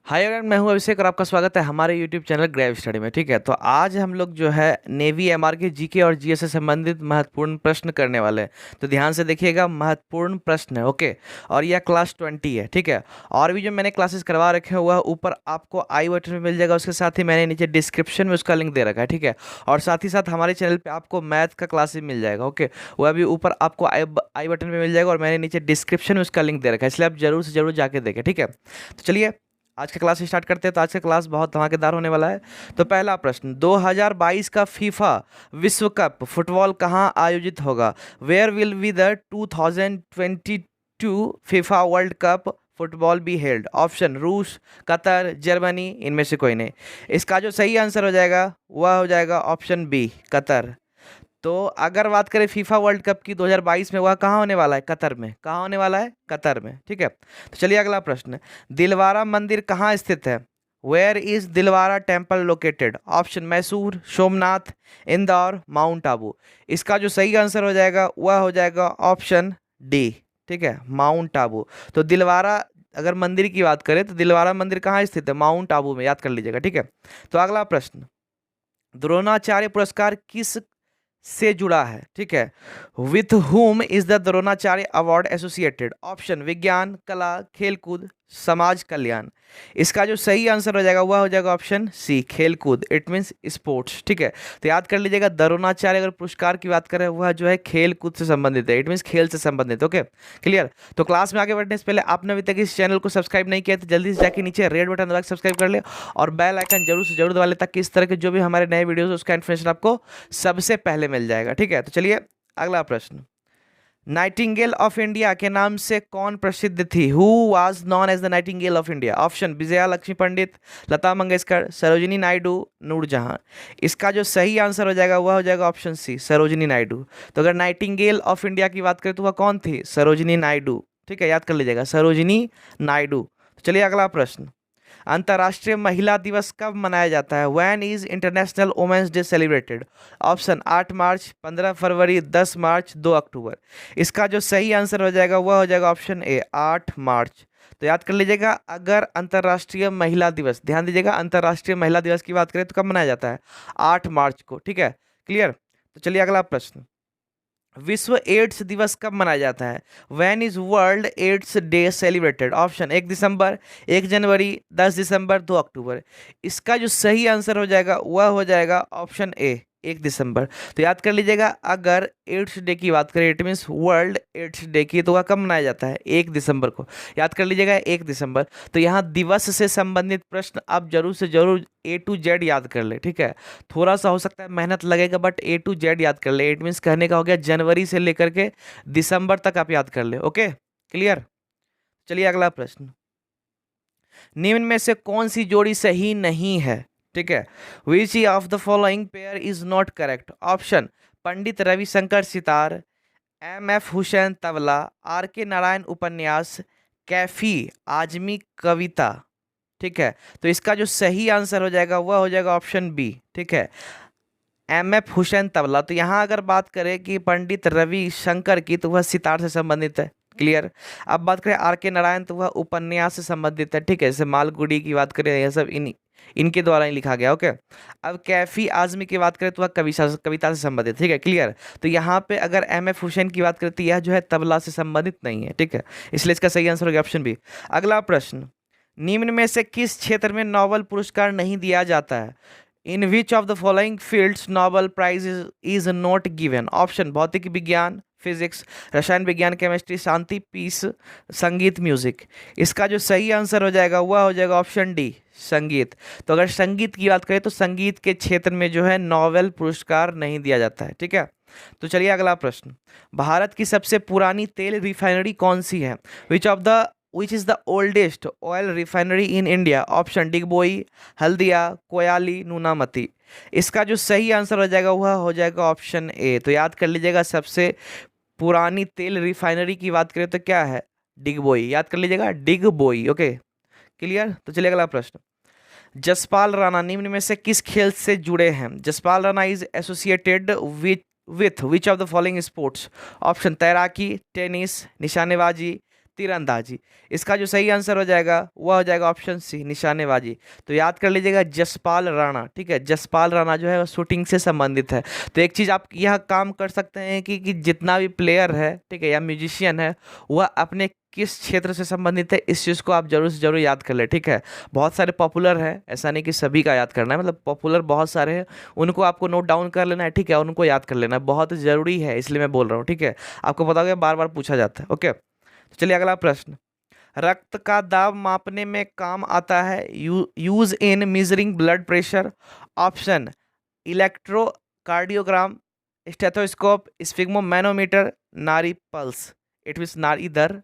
Hi everyone, मैं हूं अभिषेक और आपका स्वागत है हमारे यूट्यूब चैनल ग्रेव स्टडी में। ठीक है, तो आज हम लोग जो है नेवी एमआर के जीके और जीएस से संबंधित महत्वपूर्ण प्रश्न करने वाले हैं। तो ध्यान से देखिएगा, महत्वपूर्ण प्रश्न है। ओके, और यह क्लास 20 है। ठीक है, और भी जो मैंने क्लासेस करवा रखे हैं वह ऊपर आपको आई बटन में मिल जाएगा। उसके साथ ही मैंने नीचे डिस्क्रिप्शन में उसका लिंक दे रखा है। ठीक है, और साथ ही साथ हमारे चैनल पर आपको मैथ का क्लासेस मिल जाएगा। ओके, वह भी ऊपर आपको आई बटन में मिल जाएगा और मैंने नीचे डिस्क्रिप्शन में उसका लिंक दे रखा है, इसलिए आप जरूर से जरूर जाके देखें। ठीक है, तो चलिए आज का क्लास स्टार्ट करते हैं। तो आज का क्लास बहुत धमाकेदार होने वाला है। तो पहला प्रश्न, 2022 का फीफा विश्व कप फुटबॉल कहाँ आयोजित होगा? Where will be the 2022 FIFA world cup football be held? Option रूस, कतर, जर्मनी, इनमें से कोई नहीं। इसका जो सही आंसर हो जाएगा वह हो जाएगा ऑप्शन बी, कतर। तो अगर बात करें फीफा वर्ल्ड कप की 2022 में, वह कहाँ होने वाला है? कतर में। कहाँ होने वाला है? कतर में। ठीक है, तो चलिए अगला प्रश्न, दिलवारा मंदिर कहाँ स्थित है? Where is Dilwara temple located? Option Mysore, Somnath, Indore, Mount Abu. इसका जो सही आंसर हो जाएगा वह हो जाएगा ऑप्शन डी। ठीक है, माउंट आबू। तो दिलवारा अगर मंदिर की बात करें तो दिलवारा मंदिर कहाँ स्थित है? माउंट आबू में, याद कर लीजिएगा। ठीक है, तो अगला प्रश्न, द्रोणाचार्य पुरस्कार किस से जुड़ा है? ठीक है, with whom is the Dronacharya award associated? Option विज्ञान, कला, खेलकूद, समाज कल्याण। इसका जो सही आंसर हो जाएगा वह हो जाएगा ऑप्शन सी, खेलकूद। It means sports. ठीक है, तो याद कर लीजिएगा, द्रोणाचार्य अगर पुरस्कार की बात करें वह जो है खेलकूद से संबंधित है। इट मीन्स खेल से संबंधित। Okay, clear. तो क्लास में आगे बढ़ने से पहले आपने अभी तक इस चैनल को सब्सक्राइब नहीं किया तो जल्दी से जाके नीचे रेड बटन दबा के सब्सक्राइब कर ले और बेल आइकन जरूर से जरूर दबा ले, ताकि इस तरह के जो भी हमारे नए वीडियोस उसका इन्फॉर्मेशन आपको सबसे पहले मिल जाएगा। ठीक है, तो चलिए अगला प्रश्न, नाइटिंगेल ऑफ इंडिया के नाम से कौन प्रसिद्ध थी? Who was known as the nightingale of India? Option Vijaya Lakshmi Pandit, Lata Mangeshkar, Sarojini Naidu, Noorjahan. इसका जो सही आंसर हो जाएगा वह हो जाएगा ऑप्शन सी, सरोजिनी नायडू। तो अगर नाइटिंगेल ऑफ इंडिया की बात करें तो वह कौन थी? सरोजिनी नायडू। ठीक है, याद कर लीजिएगा, सरोजिनी नायडू। तो चलिए अगला प्रश्न, अंतर्राष्ट्रीय महिला दिवस कब मनाया जाता है? When is international women's day celebrated? Option 8 मार्च, 15 फरवरी, 10 मार्च, 2 अक्टूबर। इसका जो सही आंसर हो जाएगा वह हो जाएगा ऑप्शन ए, 8 मार्च। तो याद कर लीजिएगा, अगर अंतर्राष्ट्रीय महिला दिवस, ध्यान दीजिएगा, अंतर्राष्ट्रीय महिला दिवस की बात करें तो कब मनाया जाता है? 8 मार्च को। ठीक है, क्लियर। तो चलिए अगला प्रश्न, विश्व एड्स दिवस कब मनाया जाता है? When is world AIDS day celebrated? Option 1 दिसंबर, 1 जनवरी, 10 दिसंबर, 2 अक्टूबर। इसका जो सही आंसर हो जाएगा वह हो जाएगा ऑप्शन ए, 1 दिसंबर। तो याद कर लीजिएगा, अगर एड्स डे की बात करें, it means world AIDS day की, तो वह कब मनाया जाता है? 1 दिसंबर को। याद कर लीजिएगा, 1 दिसंबर। तो यहाँ दिवस से संबंधित प्रश्न आप जरूर से जरूर ए टू जेड याद कर ले। ठीक है, थोड़ा सा हो सकता है मेहनत लगेगा, बट ए टू जेड याद कर ले। इट मीन्स कहने का हो गया जनवरी से लेकर के दिसंबर तक आप याद कर ले। Okay, clear. चलिए अगला प्रश्न, निम्न में से कौन सी जोड़ी सही नहीं है? ठीक है, which of the following pair is not correct? Option Pandit Ravishankar sitar, M F Hussain tabla, R K Narayan उपन्यास, कैफी आजमी कविता। ठीक है, तो इसका जो सही आंसर हो जाएगा वह हो जाएगा ऑप्शन बी। ठीक है, एम एफ हुसैन तबला। तो यहाँ अगर बात करें कि पंडित रवि शंकर की, तो वह सितार से संबंधित है। क्लियर। अब बात करें आर के नारायण, तो वह उपन्यास से संबंधित है। ठीक है, जैसे मालगुडी की बात करें, यह सब इनके द्वारा ही लिखा गया। ओके, अब कैफी आजमी की बात करें तो वह कविता से संबंधित। ठीक है, क्लियर। तो यहाँ पे अगर एम एफ हुसैन की बात करें तो यह जो है तबला से संबंधित नहीं है। ठीक है, इसलिए इसका सही आंसर हो गया ऑप्शन बी। अगला प्रश्न, निम्न में से किस क्षेत्र में नोबेल पुरस्कार नहीं दिया जाता है? In which of the following fields Nobel prize is not given? Option भौतिक विज्ञान, फिजिक्स, रसायन विज्ञान, केमिस्ट्री, शांति, पीस, संगीत, म्यूजिक। इसका जो सही आंसर हो जाएगा वह हो जाएगा ऑप्शन डी, संगीत। तो अगर संगीत की बात करें तो संगीत के क्षेत्र में जो है नोबेल पुरस्कार नहीं दिया जाता है। ठीक है, तो चलिए अगला प्रश्न, भारत की सबसे पुरानी तेल रिफाइनरी कौन सी है? Which is the oldest oil refinery in India? Option Digboi, Haldia, Koyali, Noonmati. इसका जो सही आंसर हो जाएगा वह हो जाएगा ऑप्शन ए। तो याद कर लीजिएगा, सबसे पुरानी तेल रिफाइनरी की बात करें तो क्या है? डिगबोई। याद कर लीजिएगा, डिगबोई। Okay, clear. तो चलिए अगला प्रश्न, जसपाल राणा निम्न में से किस खेल से जुड़े हैं? Jaspal Rana is associated with which of the following sports? Option तैराकी, टेनिस, निशानेबाजी, तीरंदाजी। इसका जो सही आंसर हो जाएगा वह हो जाएगा ऑप्शन सी, निशानेबाजी। तो याद कर लीजिएगा जसपाल राणा, ठीक है, जसपाल राणा जो है वो शूटिंग से संबंधित है। तो एक चीज़ आप यह काम कर सकते हैं कि जितना भी प्लेयर है, ठीक है, या म्यूजिशियन है, वह अपने किस क्षेत्र से संबंधित है, इस चीज़ को आप जरूर से जरूर याद कर ले, ठीक है। बहुत सारे पॉपुलर है, ऐसा नहीं कि सभी का याद करना है, मतलब पॉपुलर बहुत सारे हैं, उनको आपको नोट डाउन कर लेना है, ठीक है, उनको याद कर लेना है, बहुत ज़रूरी है, इसलिए मैं बोल रहा हूँ, ठीक है। आपको पता होगा बार बार पूछा जाता है। ओके, तो चलिए अगला प्रश्न। रक्त का दाब मापने में काम आता है, use in measuring blood pressure. Option electrocardiogram, stethoscope, sphygmomanometer, नाड़ी पल्स, इट मीन्स नाड़ी दर,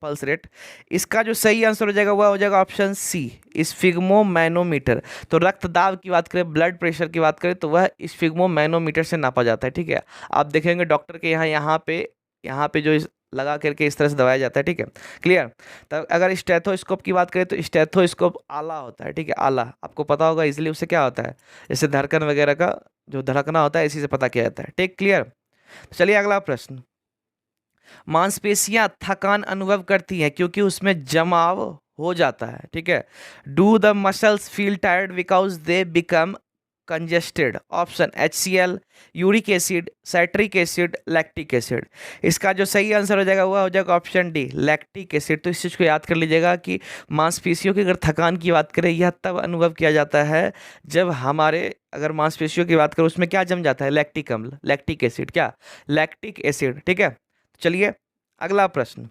पल्स रेट। इसका जो सही आंसर हो जाएगा वह हो जाएगा ऑप्शन सी, स्फिग्मोमैनोमीटर। तो रक्तदाब की बात करें, ब्लड प्रेशर की बात करें, तो वह स्फिग्मोमैनोमीटर से नापा जाता है, ठीक है। आप देखेंगे डॉक्टर के यहाँ पे जो लगा करके इस तरह से दबाया जाता है, ठीक है, क्लियर। तब अगर स्टेथोस्कोप की बात करें तो स्टेथोस्कोप आला होता है, ठीक है, आला, आपको पता होगा इजीली, उससे क्या होता है, जैसे धड़कन वगैरह का जो धड़कना होता है इसी से पता किया जाता है, ठीक, क्लियर। चलिए अगला प्रश्न। मांसपेशियां थकान अनुभव करती हैं क्योंकि उसमें जमाव हो जाता है, ठीक है। Do the muscles feel tired because they become congested. Option HCl, uric acid, citric acid, lactic acid. इसका जो सही आंसर हो जाएगा वह हो जाएगा ऑप्शन डी, लैक्टिक एसिड। तो इस चीज़ को याद कर लीजिएगा कि मांसपेशियों की अगर थकान की बात करें, यह तब अनुभव किया जाता है जब हमारे, अगर मांसपेशियों की बात करें, उसमें क्या जम जाता है, लैक्टिक अम्ल, लैक्टिक एसिड, क्या, लैक्टिक एसिड, ठीक है। चलिए अगला प्रश्न।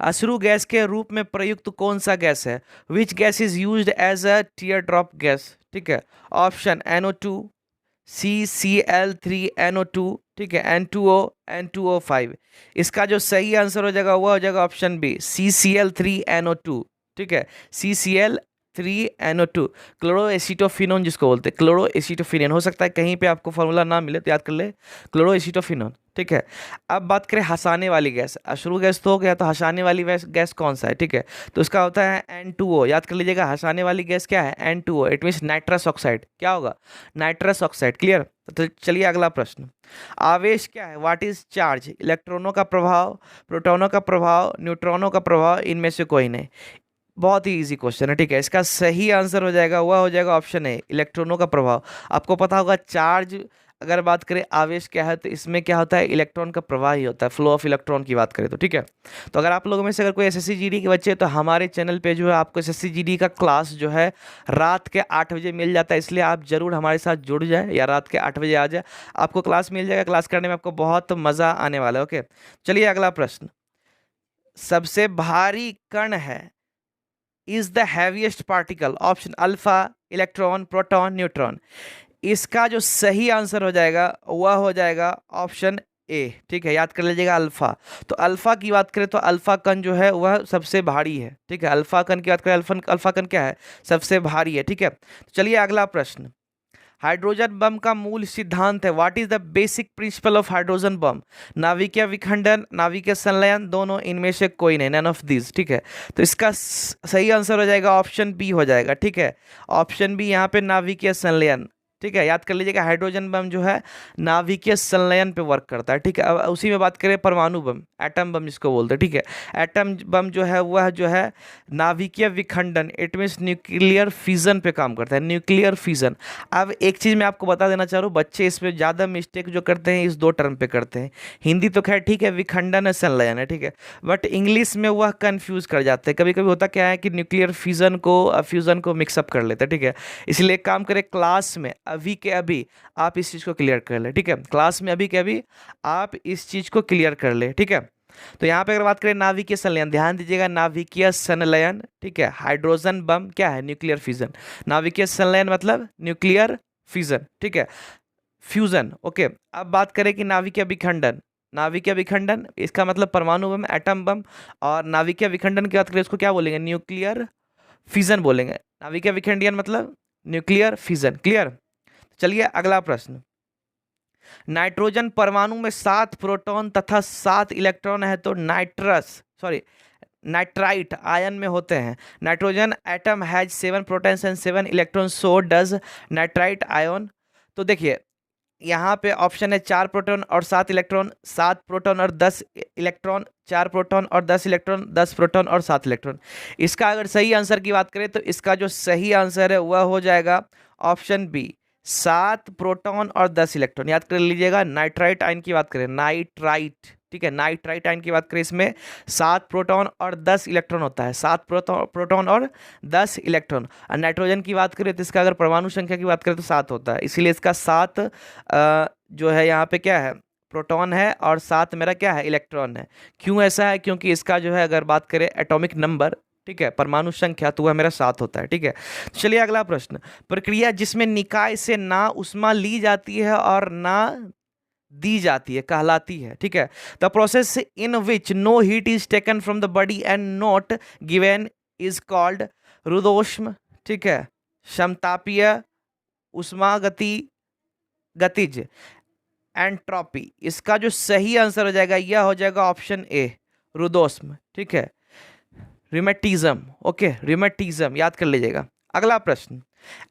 अश्रु गैस के रूप में प्रयुक्त कौन सा गैस है, which gas is used as a tear drop gas, ठीक है। ऑप्शन NO2, CCl3NO2, ठीक है, N2O, N2O5। इसका जो सही आंसर हो जाएगा वह हो जाएगा ऑप्शन बी, CCl3NO2, ठीक है, CCl3NO2, क्लोरोएसिटोफिनोन जिसको बोलते हैं, क्लोरोएसिटोफिनोन। हो सकता है कहीं पे आपको फॉर्मूला ना मिले तो याद कर ले, क्लोरोएसिटोफिनोन, ठीक है। अब बात करें हंसाने वाली गैस, अश्रु गैस तो हो गया, तो हंसाने वाली गैस कौन सा है, ठीक है, तो इसका होता है N2O। याद कर लीजिएगा हंसाने वाली गैस क्या है, N2O, it means nitrous oxide, क्या होगा, नाइट्रस ऑक्साइड, क्लियर। तो चलिए अगला प्रश्न। आवेश क्या है, व्हाट इज चार्ज, इलेक्ट्रॉनों का प्रभाव, प्रोटॉनों का प्रभाव, न्यूट्रॉनों का प्रभाव, इनमें से कोई नहीं। बहुत ही इजी क्वेश्चन है, ठीक है। इसका सही आंसर हो जाएगा वह हो जाएगा ऑप्शन ए, इलेक्ट्रॉनों का प्रभाव। आपको पता होगा चार्ज, अगर बात करें आवेश क्या है, तो इसमें क्या होता है, इलेक्ट्रॉन का प्रवाह ही होता है, फ्लो ऑफ इलेक्ट्रॉन की बात करें तो, ठीक है। तो अगर आप लोगों में से अगर कोई SSC GD के बच्चे, तो हमारे चैनल पे जो है आपको SSC GD का क्लास जो है रात के 8 बजे मिल जाता है, इसलिए आप जरूर हमारे साथ जुड़ जाए या रात के 8 बजे आ जाए, आपको क्लास मिल जाएगा। क्लास करने में आपको बहुत मज़ा आने वाला है। ओके, चलिए अगला प्रश्न। सबसे भारी कण है, is the heaviest particle. Option alpha, electron, proton, neutron. इसका जो सही आंसर हो जाएगा वह हो जाएगा ऑप्शन ए, ठीक है, याद कर लीजिएगा अल्फा। तो अल्फा की बात करें तो अल्फा कण जो है वह सबसे भारी है, ठीक है, अल्फा कण की बात करें, अल्फा कण क्या है, सबसे भारी है, ठीक है। तो चलिए अगला प्रश्न। हाइड्रोजन बम का मूल सिद्धांत है, what is the basic principle of hydrogen bomb. नाभिकीय विखंडन, नाभिकीय संलयन, दोनों, इनमें से कोई नहीं, नन ऑफ दिस, ठीक है। तो इसका सही आंसर हो जाएगा ऑप्शन बी हो जाएगा, ठीक है, ऑप्शन बी, यहाँ पे नाभिकीय संलयन, ठीक है। याद कर लीजिएगा हाइड्रोजन बम जो है नाभिकीय संलयन पे वर्क करता है, ठीक है। अब उसी में बात करें परमाणु बम, एटम बम जिसको बोलते हैं, ठीक है, एटम बम जो है वह जो है नाभिकीय विखंडन, इट मीन्स न्यूक्लियर फिजन पे काम करता है, न्यूक्लियर फिजन। अब एक चीज़ मैं आपको बता देना चाह रहा हूँ, बच्चे इसमें ज़्यादा मिस्टेक जो करते हैं इस दो टर्म पे करते हैं। हिंदी तो खैर ठीक है, विखंडन है, संलयन है, ठीक है, बट इंग्लिश में वह कन्फ्यूज़ कर जाते हैं। कभी कभी होता क्या है कि न्यूक्लियर फिजन को फ्यूज़न को मिक्सअप कर लेते हैं, ठीक है। इसलिए एक काम करें, क्लास में अभी के अभी आप इस चीज़ को क्लियर कर ले, ठीक है, क्लास में अभी के अभी आप इस चीज़ को क्लियर कर ले, ठीक है। तो यहाँ पे अगर बात करें नाभिकीय संलयन, ध्यान दीजिएगा, नाभिकीय संलयन, ठीक है, हाइड्रोजन बम क्या है, न्यूक्लियर फिजन, नाभिकीय संलयन मतलब न्यूक्लियर फिजन, ठीक है, फ्यूजन। ओके, अब बात करें कि नाभिकीय विखंडन, नाभिकीय विखंडन इसका मतलब परमाणु बम, एटम बम, और नाभिकीय विखंडन की बात करें उसको क्या बोलेंगे, न्यूक्लियर फिजन बोलेंगे। नाभिकीय विखंडन मतलब न्यूक्लियर फिजन, क्लियर। चलिए अगला प्रश्न। नाइट्रोजन परमाणु में 7 प्रोटॉन तथा 7 इलेक्ट्रॉन है, तो नाइट्राइट आयन में होते हैं। Nitrogen atom has 7 protons and 7 electron, so does nitrite ion. तो देखिए यहाँ पे ऑप्शन है 4 प्रोटॉन और 7 इलेक्ट्रॉन, 7 प्रोटॉन और 10 इलेक्ट्रॉन, 4 प्रोटॉन और 10 इलेक्ट्रॉन, 10 प्रोटॉन और 7 इलेक्ट्रॉन। इसका अगर सही आंसर की बात करें तो इसका जो सही आंसर है वह हो जाएगा ऑप्शन बी, 7 प्रोटॉन और 10 इलेक्ट्रॉन। याद कर लीजिएगा, नाइट्राइट आयन की बात करें, नाइट्राइट, ठीक है, नाइट्राइट आयन की बात करें, इसमें 7 प्रोटॉन और 10 इलेक्ट्रॉन होता है, 7 प्रोटॉन और 10 इलेक्ट्रॉन। और नाइट्रोजन की बात करें तो इसका अगर परमाणु संख्या की बात करें तो 7 होता है, इसीलिए इसका 7 जो है यहाँ पे क्या है, प्रोटॉन है, और 7 मेरा क्या है, इलेक्ट्रॉन है। क्यों ऐसा है, क्योंकि इसका जो है अगर बात करें एटॉमिक नंबर, ठीक है, परमाणु संख्या, तो वह मेरा 7 होता है। ठीक है, चलिए अगला प्रश्न, प्रक्रिया जिसमें निकाय से ना उष्मा ली जाती है और ना दी जाती है कहलाती है। ठीक है, the process in which no heat is taken from the body and not given is called रुद्धोष्म, ठीक है, समतापीय, उष्मागति, गतिज, एंट्रोपी। इसका जो सही आंसर हो जाएगा यह हो जाएगा ऑप्शन ए, रुद्धोष्म। ठीक है, रिमेटिज्म, ओके, रिमेटिज्म याद कर लीजिएगा। अगला प्रश्न,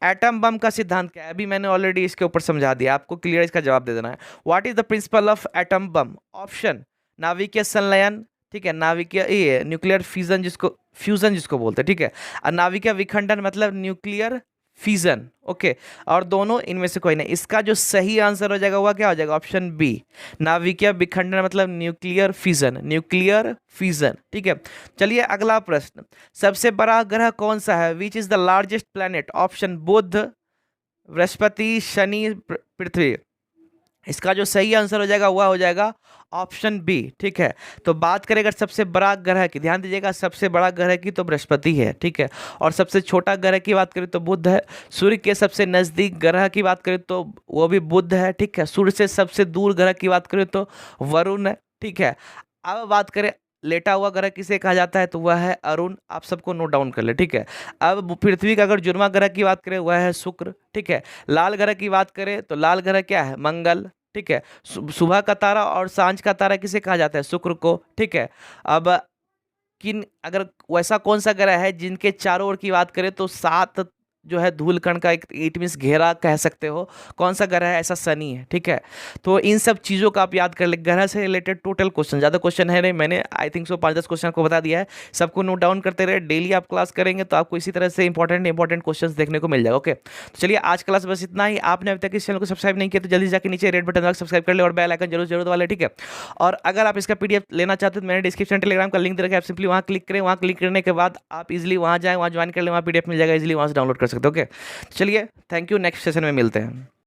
एटम बम का सिद्धांत क्या है? अभी मैंने ऑलरेडी इसके ऊपर समझा दिया, आपको क्लियर इसका जवाब दे देना है। What is the principle of atom bomb? Option नाभिकीय संलयन, ठीक है, नाभिकीय ये न्यूक्लियर फ्यूजन जिसको बोलते हैं, ठीक है, और नाभिकीय विखंडन मतलब न्यूक्लियर फिजन, ओके, और दोनों इनमें से कोई नहीं। इसका जो सही आंसर हो जाएगा वह क्या हो जाएगा, ऑप्शन बी, नाभिकीय विखंडन मतलब न्यूक्लियर फिजन, न्यूक्लियर फिजन। ठीक है, चलिए अगला प्रश्न, सबसे बड़ा ग्रह कौन सा है? Which is the largest planet? Option बुध, बृहस्पति, शनि, पृथ्वी। इसका जो सही आंसर हो जाएगा वह हो जाएगा ऑप्शन बी। ठीक है, तो बात करें अगर सबसे बड़ा ग्रह की, ध्यान दीजिएगा, सबसे बड़ा ग्रह की तो बृहस्पति है, ठीक है, और सबसे छोटा ग्रह की बात करें तो बुध है। सूर्य के सबसे नजदीक ग्रह की बात करें तो वो भी बुध है, ठीक है। सूर्य से सबसे दूर ग्रह की बात करें तो वरुण है, ठीक है। अब बात करें लेटा हुआ ग्रह किसे कहा जाता है, तो वह है अरुण, आप सबको नोट डाउन कर ले, ठीक है। अब पृथ्वी का अगर जुर्मा ग्रह की बात करें वह है शुक्र, ठीक है। लाल ग्रह की बात करें तो लाल ग्रह क्या है, मंगल, ठीक है। सुबह का तारा और सांझ का तारा किसे कहा जाता है, शुक्र को, ठीक है। अब किन अगर वैसा कौन सा ग्रह है जिनके चारों ओर की बात करें तो 7 जो है धूलकण का एक, इट मीन्स घेरा कह सकते हो, कौन सा ग्रह है, ऐसा शनि है, ठीक है। तो इन सब चीज़ों का आप याद कर ले, ग्रह से रिलेटेड टोटल क्वेश्चन, ज़्यादा क्वेश्चन है नहीं, मैंने आई थिंक सो 5-10 क्वेश्चन को बता दिया है। सबको नोट डाउन करते रहे, डेली आप क्लास करेंगे तो आपको इसी तरह से इंपॉर्टेंट क्वेश्चन देखने को मिल जाएगा। ओके, तो चलिए आज क्लास बस इतना ही। आपने अभी तक इस चैनल को सब्सक्राइब नहीं किया तो जल्दी जाकर नीचे रेड बटन दबा सब्सक्राइब कर ले और बेल आइकन जरूर वाले, ठीक है। और अगर आप इसका पीडीएफ लेना चाहते हैं तो मैंने डिस्क्रिप्शन टेलीग्राम का लिंक दे रखा है, आप सिंपली वहाँ क्लिक करें, वहाँ क्लिक करने के बाद आप इजिली वहाँ जाएँ, वहाँ ज्वाइन कर लें, वहाँ पीडीएफ मिल जाएगा, इजिली वहाँ से डाउनलोड कर सकते हो। ओके, चलिए थैंक यू, नेक्स्ट सेशन में मिलते हैं।